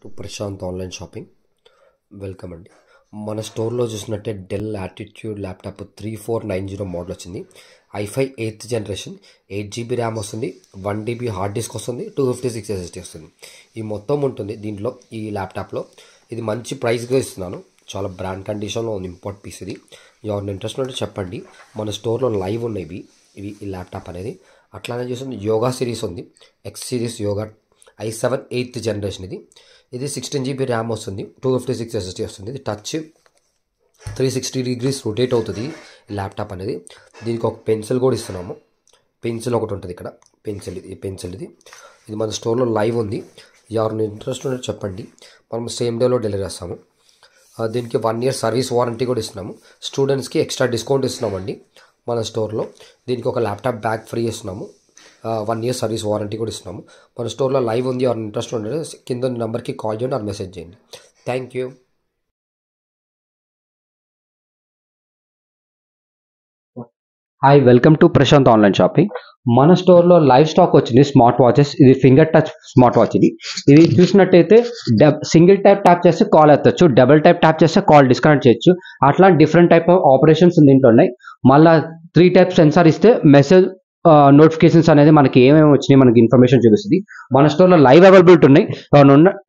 To Prashant online shopping. Welcome అండి. మన స్టోర్లో చూసినట్టే డెల్ యాటిట్యూడ్ ల్యాప్టాప్ 3490 మోడల్ వచ్చింది. i5 8th generation, 8GB RAM వస్తుంది, 1TB హార్డ్ డిస్క్ వస్తుంది, 256 SSD వస్తుంది. ఈ మొత్తం ఉంటుంది దీంట్లో. ఈ ల్యాప్టాప్లో ఇది మంచి ప్రైస్గా ఇస్తున్నాను. చాలా బ్రాండ్ కండిషన్లో ఉంది. ఇంపోర్ట్ పీస్ ఇది. ఎవరిని ఇంట్రెస్ట్ ఉంటే చెప్పండి. మన స్టోర్లో లైవ్ ఉన్నాయి ఇవి ఈ ల్యాప్టాప్ అనేది. అట్లానే చూస్తుంది యోగా సిరీస్ ఉంది. X series yoga i7 8th generation ఇది 16GB ర్యామ్ వస్తుంది, 256 SSD వస్తుంది. ఇది టచ్ 360 degrees రొటేట్ అవుతుంది ఈ ల్యాప్టాప్ అనేది. దీనికి ఒక పెన్సిల్ కూడా ఇస్తున్నాము. పెన్సిల్ ఒకటి ఉంటుంది ఇక్కడ. పెన్సిల్ ఇది మన స్టోర్లో లైవ్ ఉంది. ఎవరిని ఇంట్రెస్ట్ ఉంటే చెప్పండి. మనం సేమ్ డేలో డెలివరీ చేస్తాము. దీనికి 1 year సర్వీస్ వారంటీ కూడా ఇస్తున్నాము. స్టూడెంట్స్కి ఎక్స్ట్రా డిస్కౌంట్ ఇస్తున్నామండి మన స్టోర్లో. దీనికి ఒక ల్యాప్టాప్ బ్యాగ్ ఫ్రీ ఇస్తున్నాము. 1 year సర్వీస్ వారంటీ కూడా ఇస్తున్నాము. మన స్టోర్లో లైవ్ ఉంది. ఎవరిని ఇంట్రెస్ట్ ఉంటే కింద నెంబర్కి కాల్ చేయండి ఆర్ మెసేజ్ చేయండి. Thank you. Hi, welcome to Prashant online shopping. మన స్టోర్లో లైవ్ స్టాక్ వచ్చింది స్మార్ట్ వాచెస్. ఇది ఫింగర్ టచ్ స్మార్ట్ వాచ్. ఇది చూసినట్టయితే సింగిల్ ట్యాప్ చేస్తే కాల్ ఎత్తచ్చు, డబుల్ ట్యాప్ చేస్తే కాల్ డిస్కనెక్ట్ చేయొచ్చు. అట్లా డిఫరెంట్ టైప్ ఆఫ్ ఆపరేషన్స్ దీంట్లో ఉన్నాయి. మళ్ళీ 3 type సెన్సార్ ఇస్తే మెసేజ్ నోటిఫికేషన్స్ అనేది మనకి ఏమేమి వచ్చినాయి మనకి ఇన్ఫర్మేషన్ చూపిస్తుంది. మన స్టోర్లో లైవ్ అవైలబిలిటీ ఉన్నాయి.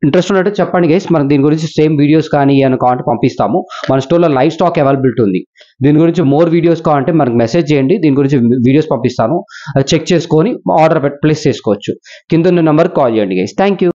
ఇంట్రెస్ట్ ఉన్నట్టు చెప్పండి గైస్. మనకి దీని గురించి సేమ్ వీడియోస్ కానీ ఏమైనా కావాలంటే పంపిస్తాము. మన స్టోర్లో లైవ్ స్టాక్ అవైలబిలిటీ ఉంది. దీని గురించి మోర్ వీడియోస్ కావాలంటే మనకి మెసేజ్ చేయండి. దీని గురించి వీడియోస్ పంపిస్తాను. అది చెక్ చేసుకొని ఆర్డర్ ప్లేస్ చేసుకోవచ్చు. కింద ఉన్న నెంబర్కి కాల్ చేయండి గైస్. Thank you.